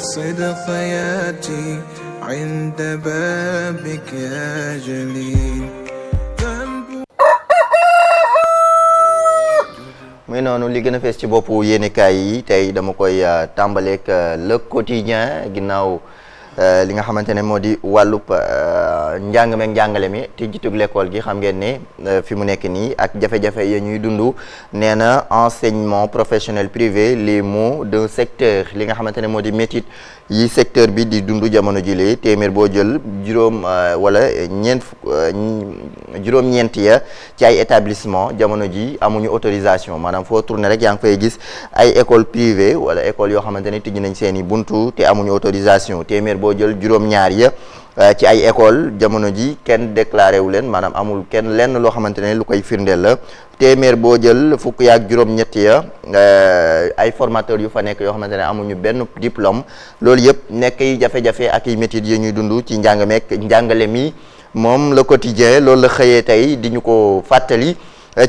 الصدق ياتي عند بابك يا جليل. muy noonu li gën a fees ci boppu yéenekaay yi tey dama koy tàmbaleek Le Quotidien ginnaaw li nga xamante ne moo di wàllub njàng meek njàngale mi te jitug l'école gi xam ngeen ne fi mu nekk nii ak jafe-jafe ya ñuy dund nee na enseignement professionnel privé les maux d'un secteur li nga xamante ne moo di métit yi secteur bi di dund jamono jile téeméer boo jël juróom-ñeent ya ci ay établissement jamono ji amuñu autorisation maanaam foo tourné rek yaa ngi fay gis ay école privée wala école yoo xamante ne tijji nañ seen i buntu te amuñu autorisation téeméer boo jël juróom-ñaar ya ci ay école jamono ji kenn déclaré wu leen maanaam amul kenn lenn loo xamante ne lu koy firndeel la téeméer boo jël fukk yaak juróom-ñett ya ay formateurs yu fa nekk yoo xamante ne amuñu benn diplôme loolu yëpp nekk yi jafe-jafe ak i métiers yi ñuy dund ci njàngale mi moom Le Quotidien loolu la xëyee tey di ñu ko fàttali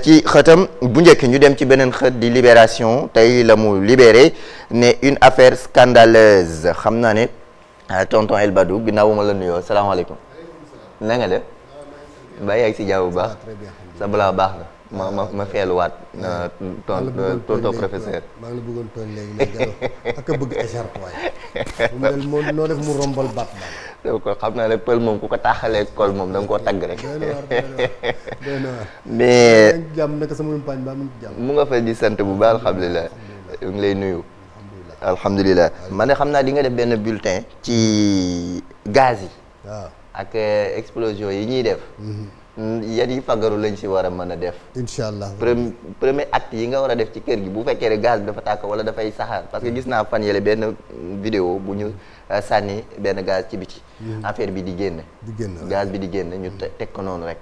ci xëtam bu njëkk ñu dem ci beneen xët di Libération tey la mu libéré ne une affaire scandaleuse xam naa ne tonton El Badou ginnaaw bu ma la nuyoo salaamaaleykum na nga def mbaa yaa ngi si jàmm bu baax sa balaa baax na ma feeluwaat tonton professeur maa ngi la bëggoon tooñ léegi mais Gallo ak a bëgg écharpe waaye noo def mu rombal baat ko xam naa ne pël moom ku ko taxalee kol moom da nga koo tagg rek mais jàmm naka sama mpañ ba mu jàmm mu nga fa di sant bu baax alhamdulilah ñu ngi lay nuyu alhamdulilah man de xam naa di nga def benn bulletin ci gaz yi waaw ak explosion yi ñuy def yan yi fagaru lañ si war a mën a def incha allah premier acte yi nga war a def ci kër gi bu fekkee ne gaz bi dafa tàkk wala dafay saxaar parce que gis naa fan yële benn vidéo bu ñu sànni benn gaz ci biti affaire bi di génn gaz bi di génn ñu teg ko noonu rek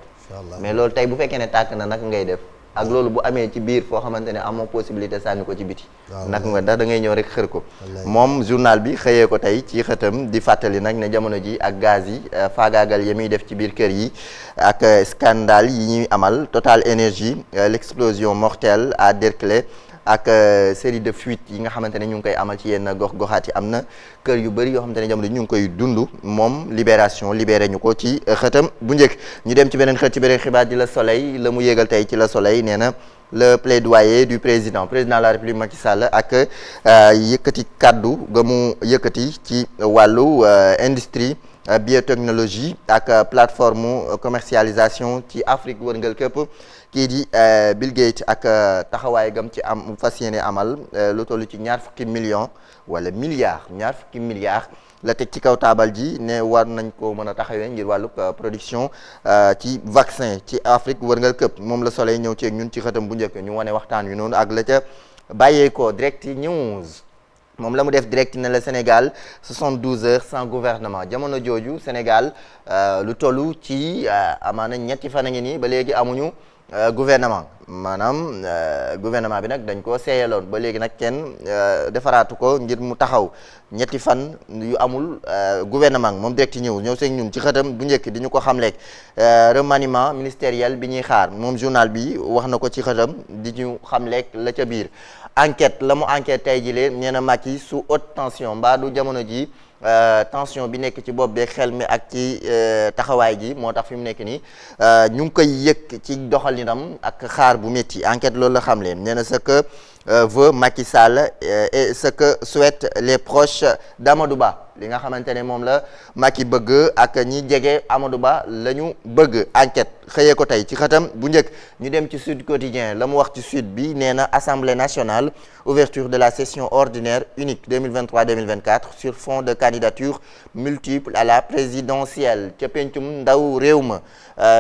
mais loolu tey bu fekkee ne tàkk na nag ngay def ak loolu bu amee ci biir foo xamante ne amoo possibilité sànni ko ci biti nag nga da ngay ñëw rek xër ko moom journal bi xëyee ko tey ci xëtam di fàttali nag ne jamono ji ak gaz yi faagaagal ya muy def ci biir kër yi ak scandale yi ñuy amal Total Énergie l'explosion mortelle à Derklé ak série de fuites yi nga xamante ne ñu ngi koy amal ci yenn gox-goxaat yi am na kër yu bëri yoo xamante ne jamono ñu ngi koy dund moom Libération libéré ñu ko ci xëtam bu njëkk ñu dem ci beneen xët ci beneen xibaar di Le Soleil la mu yégal tey ci Le Soleil nee na le plaidoyer du président de la République Macky Sall ak yëkkati kàddu ga mu yëkkati ci wàllu industrie biotechnologie ak plateforme commercialisation ci Afrique wërngal képp kii di Bill Gates ak taxawaay gam ci am fas yéene amal lu toll ci ñaar fukki milliards la teg ci kaw taabal ji ne war nañ ko mën a taxawee ngir wàllu production ci vaccin ci Afrique wërngal këpp moom la Soleil ñëw ci ñun ci xëtam bu njëkk ñu wane waxtaan wi noonu ak la ca bàyyeekoo Direct News moom la mu def direct ne le Sénégal 72 heures sans gouvernement jamono jooju Sénégal lu tollu ci amaana ñetti fan a ngi nii ba léegi amuñu gouvernement maanaam gouvernement bi nag dañ koo seeyaloon ba léegi nag kenn defaraatu ko ngir mu taxaw ñetti fan yu amul gouvernement moom direct ñëw seeg ñun ci xëtam bu njëkk di ñu ko xamleeg remaniement ministériel bi ñuy xaar moom journal bi wax na ko ci xëtam di ñu xamleeg la ca biir enquête la mu enquête tey jilee nee na Macky sous haute tension mbaa du jamono ji tension bi nekk ci bopp beeg xel mi ak ci taxawaay gi moo tax fi mu nekk nii ñu ngi koy yëg ci doxalinam ak xaar bu métti enquête loolu la xam leen nee na ce que veut Macky Sall et ce que souhaitent les proches d'Amadou Ba li nga xamante ne moom la Macky bëgg ak ñi jege Amadou Ba la ñu bëgg enquête xëyee ko tey ci xëtam bu njëkk ñu dem ci Sud Quotidien la mu wax ci Sud bi nee na Assemblée nationale ouverture de la session ordinaire unique 2023-2024 sur fond de candidature multiple à la présidentielle ca pencum ndaw réew ma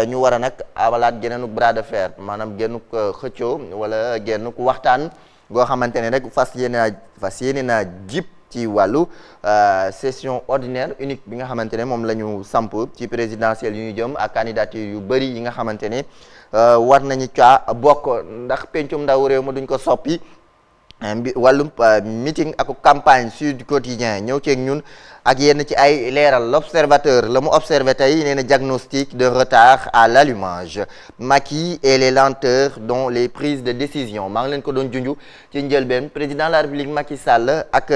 ñu war a nag amalaat geneenuk bras de fer maanaam gennuk xëccoo wala gennuk waxtaan goo xamante ne rek fas yéene naa jip ci wàllu session ordinaire unique bi nga xamante ne moom la ñu samp ci présidentielle yu ñu jëm ak candidature yu bëri yi nga xamante ne war nañu caa bokk ndax pencum ndaw réew ma duñ ko soppi wàllum meeting ak campagne Sud Quotidien ñëw ceeg ñun ak yenn ci ay leeral. L'Observateur la mu observé tey nee na diagnostic de retard à l'allumage, Macky et les lenteurs dans les prises de décision. maa ngi leen ko doon junju ci njëlbeen président de la République Macky Sall ak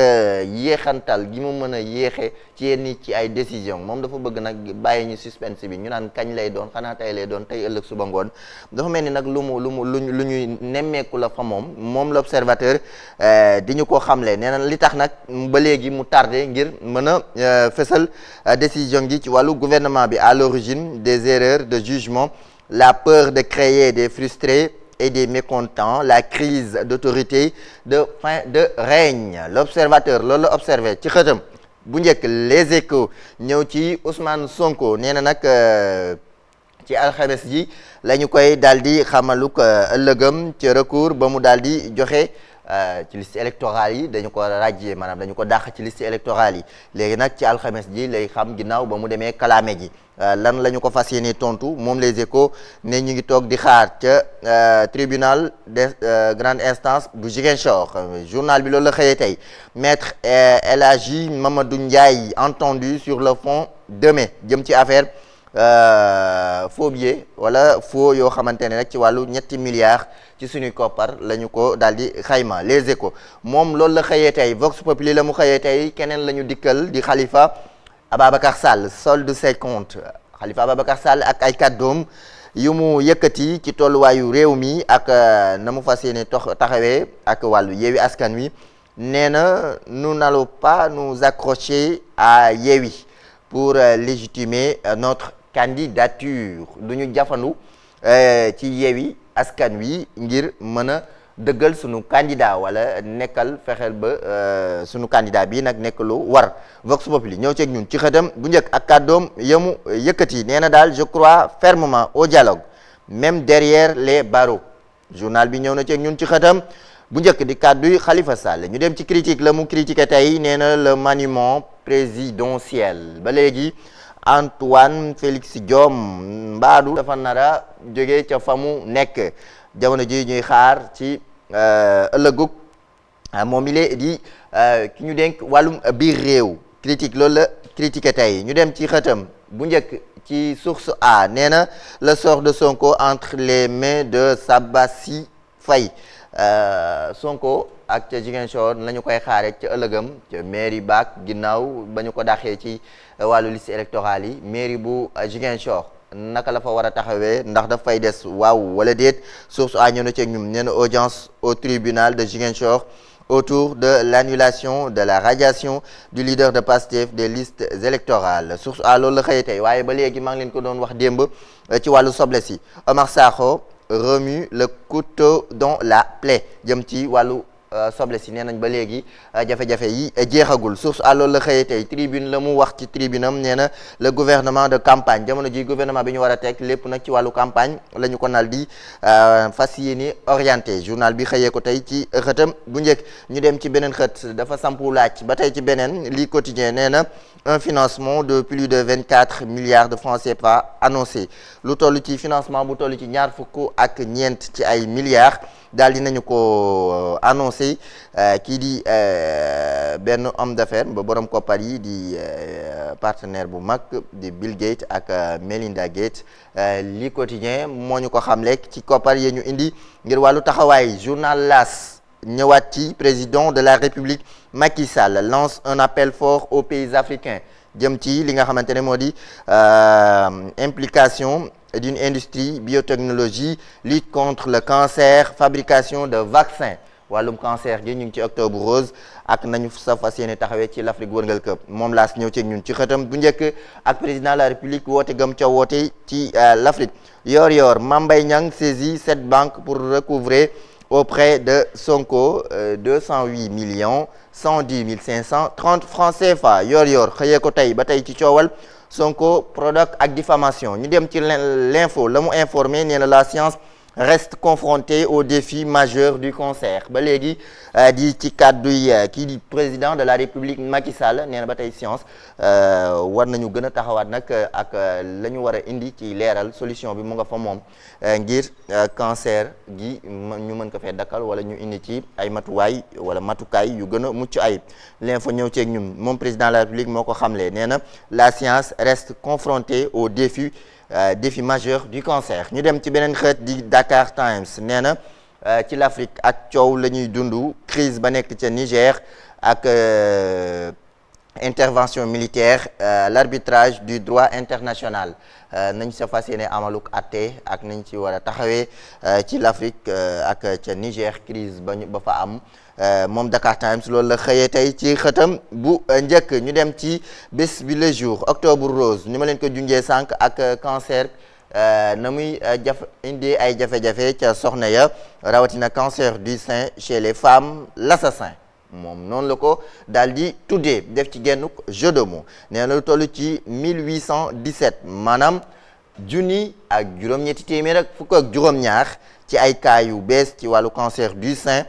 yéexantal gi mu mën a yéexe ci yenn ci ay décision moom dafa bëgg nag bàyyi ñu suspense bi ñu naan kañ lay doon, xanaa tey lay doon, tey ëllëg suba ngoon. dafa mel ni nag lu ñuy nemmeeku la fa moom L'Observateur di ñu ko xamle nee na li tax nag ba léegi mu tardé ngir mën a fësal décision gi ci wàllu gouvernement bi. À l'origine des erreurs de jugement, la peur de créer des frustrés et des mécontents, la crise d'autorité de fin de règne. L'Observateur loolu la observé ci xëtam bu njëkk. Les Échos ñëw ci Ousmane Sonko nee na nag ci alxames ji la ñu koy daal di xamaluk ëllëgëm ci recours ba mu daal di joxe ci liste électorale yi dañu ko ràjjee maanaam dañu ko dàq ci liste électorale yi léegi nag ci alxames ji lay xam ginnaaw ba mu demee kalaame ji lan la ñu ko fas yéene tontu moom Les Échos ne ñu ngi toog di xaar ca tribunal de grande instance bu Ziguinchor. journal bi loolu la xëyee tey. Maître El Hadji Mamadou Ndiaye entendu sur le fond demain jëm ci affaire faux billet wala faux yoo xamante ne rek ci wàllu 3 milliards ci suñuy koppar la ñu ko daal di xayma. Les Échos moom loolu la xëyee tey. Vox Populi la mu xëyee tey keneen la ñu dikkal di Khalifa Ababacar Sall solde ses comptes. Khalifa Ababacar Sall ak ay kàddoom yu mu yëkkati ci tolluwaayu réew mi ak na mu fas yéene taxawee ak wàllu Yewwi Askan Wi nee na nous n'allons pas nous accrocher à Yewwi pour légitimer notre candidature. du ñu jafandu ci Yewwi Askan Wi ngir mën a dëggal sunu candidat wala nekkal fexeel ba sunu candidat bi nag nekk lu war. Vox Populi ñëw ceeg ñun ci xëtam bu njëkk ak kàddoom yamu yëkkati nee na daal je crois fermement au dialogue même derrière les barreaux. journal bi ñëw na ceeg ñun ci xëtam bu njëkk di kàdduy Khalifa Sall. ñu dem ci critique la mu critiqué tey nee na le maniement présidentiel. ba léegi Antoine Félix Diome mbaadu dafa nara jóge ca fa mu nekk jamono ji ñuy xaar ci ëllëgug moom ile di ki ñu dénk wàllum biir réew. critique loolu la critiqué tey. ñu dem ci xëtam bu njëkk ci Source A nee na le sort de Sonko entre les mains de Sabassi Faye. Sonko ak ca Ziguinchor la ñu koy xaare ca ëllëgam ca mairie baak ginnaaw ba ñu ko daxee ci wàllu liste électorale yi. mairie bu Ziguinchor naka la fa war a taxawee ndax daf fay des waaw wala déet. Source A ñëw na ceeg ñum nee na audience au tribunal de Ziguinchor autour de l'annulation de la radiation du leader de Pastef des listes électorales. Source A loolu la xëyee tey waaye ba léegi maa ngi leen ko doon wax démb ci wàllu soble si. Omar Sakho remue le couteau dans la plaie jëm ci wàllu soble si nee nañ ba léegi jafe-jafe yi jeexagul. Source A loolu la xëyee tey. tribune la mu wax ci tribune am nee na le gouvernement de campagne jamono ji gouvernement bi ñu war a teg lépp nag ci wàllu campagne la ñu ko nal di fas yéene orienté. journal bi xëyee ko tey ci xëtam bu njëkk. ñu dem ci beneen xët dafa sampu laaj ba tey ci beneen lii quotidien nee na un financement de plus de 24 milliards de francs CFA annoncé. lu toll ci financement bu toll ci ñaar fukk ak ñeent ci ay milliards daal dinañu ko annoncé. kii di benn homme d'affaires ba borom koppar yi di partenaire bu mag di Bill Gates ak Melinda Gates. li quotidien moo ñu ko xamle ci koppar yi ñu indi ngir wàllu taxawaay. journal L'As ñëwaat ci président de la République Macky Sall lance un appel fort aux pays africains jëm ci li nga xamante ne moo di implication d'une industrie biotechnologie, lutte contre le cancer, fabrication de vaccins. wàllum cancer gi ñu ngi ci octobre rose ak nañu sa fas yéene taxawee ci l'Afrique wërngal këpp moom laas ñëw ci ñun ci xëtam bu njëkk ak président de la République woote gëm ca woote ci l'Afrique. yor Mame Mbaye Niang saisit 7 banques pour recouvrer auprès de Sonko 208 millions 110 530 francs CFA. yor xëyee ko tey ba tey ci coowal Sonko Prodac ak diffamation. ñu dem ci l'info la mu informé nee na la science reste confronté aux défis majeurs du cancer ba léegi di ci kàddu yi kii di président de la République Macky Sall nee na ba tey science war nañu gën a taxawaat nag ak la ñu war a indi ci leeral solution bi mu nga fa moom ngir cancer gi ñu mën ko fee dakkal wala ñu indi ci ay matuwaay wala matukaay yu gën a mucc ayib l'info ñëw ceeg ñun moom président de la République moo ko xamle nee na la science reste confrontée aux défis majeur du cancer ñu dem ci beneen xeet di Dakar Times nee na ci l'Afrique ak coow la ñuy dund crise ba nekk ca Niger ak intervention militaire l'arbitrage du droit international nañ sa fas yéene amaluk atte ak nañ ci war a taxawee ci l'Afrique ak ca Niger crise ba fa am moom Dakar Times loolu la xëyee tey ci xëtam bu njëkk ñu dem ci bés bi le jour octobre rose ni ma leen ko junjee sànq ak cancer na muy indi ay jafe-jafe ca soxna ya rawatina cancer du sein chez les femmes l'assassin moom noonu la ko daal di tuddee def ci gennuk jeu de mots nee na lu toll ci 1817 maanaam junni ak juróom-ñetti téeméer ak fukk ak juróom-ñaar ci ay cas yu bees ci wàllu cancer du sein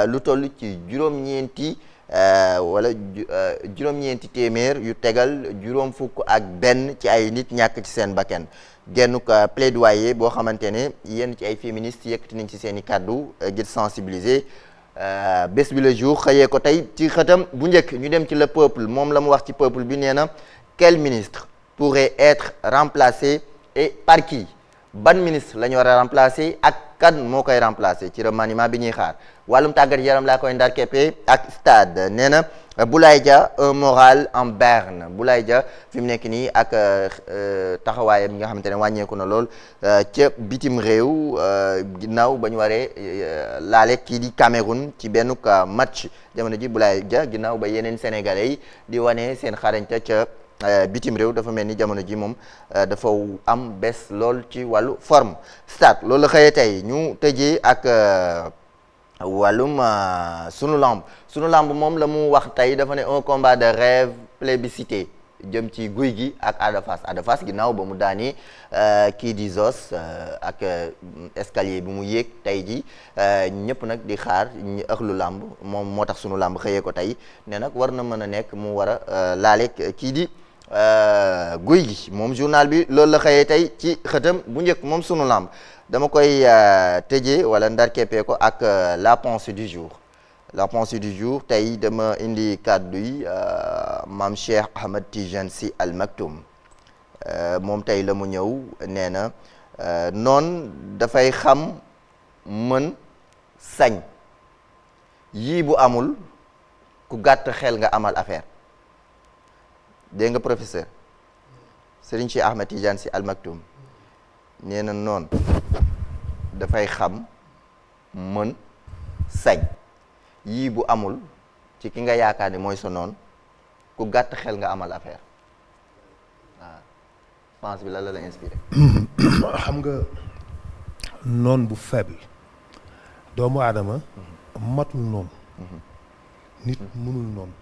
lu toll ci juróom-ñeenti juróom-ñeenti téeméer yu tegal juróom fukk ak benn ci ay nit ñàkk ci seen bakkan gennuk plaidoyer boo xamante ne yenn ci ay féministes yëkkati nañ ci seen i kàddu ngir sensibiliser bés bi le jour xëyee ko tey ci xëtam bu njëkk ñu dem ci le peuple moom la mu wax ci peuple bi nee na quel ministre pourrait être remplacé et par qui ban ministre la ñu war a remplacer ak kan moo koy remplacer ci remaniement bi ñuy xaar wàllum tàggat yaram laa koy ndar keppe ak stade nee na Boulaye Dia un moral en berne Boulaye Dia fi mu nekk nii ak taxawaayam nga xamante ne wàññeeku na lool ca bitim réew ginnaaw ba ñu waree laale kii di Cameroun ci benn match jamono ji Boulaye Dia ginnaaw ba yeneen sénégalais yi di wane seen xarañte ca bitim réew dafa mel ni jamono ji moom dafa am bés lool ci wàllu forme stade loolu la xëyee tey ñu tëjee ak wàllum sunu lamb moom la mu wax tey dafa ne un combat de rêve plébiscité jëm ci guy gi ak Ada Fass ginnaaw ba mu daani kii di Zos ak escalier bi mu yéeg tey ji ñëpp nag di xaar ñu ëxlu lamb moom moo tax sunu lamb xëyee ko tey ne nag war na mën a nekk mu war a laale kii di guy gi moom journal bi loolu la xëyee tey ci xëtam bu njëkk moom sunu lamb dama koy tëjee wala ndar keppee ko ak la pensée du jour tey dama indi kàddu yi maam Cheikh Ahmed Tidiane Sy Al Maktoum moom tey la mu ñëw nee na noon dafay xam mën sañ yii bu amul ku gàtt xel nga amal affaire dégg nga professeur Serigne Cheikh Ahmed Tidiane Sy Al Maktoum nee na noonu dafay xam mën sañ yii bu amul ci ki nga yaakaar ni mooy sa noon ku gàtt xel nga amal affaire waaw pense bi la la inspiré. xam nga noon bu faible doomu aadama matul noonu nit mënul noonu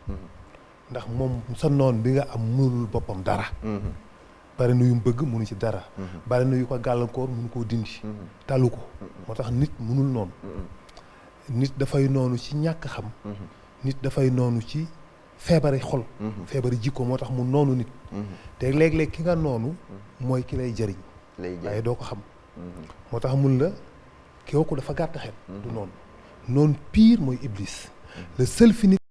ndax moom sa noon bi nga am mënul boppam dara bari na yu mu bëgg mënu ci dara bari na yu ko gàllankoor mënu koo dindi talu ko moo tax nit mënul noonu nit dafay noonu ci ñàkk xam nit dafay noonu ci feebari xol feebari jikko moo tax mu noonu nit te léeg-léeg ki nga noonu mooy ki lay jëriñ waaye doo ko xam moo tax mun la kooku dafa gàtt xel du noonu noonu pire mooy iblis le seul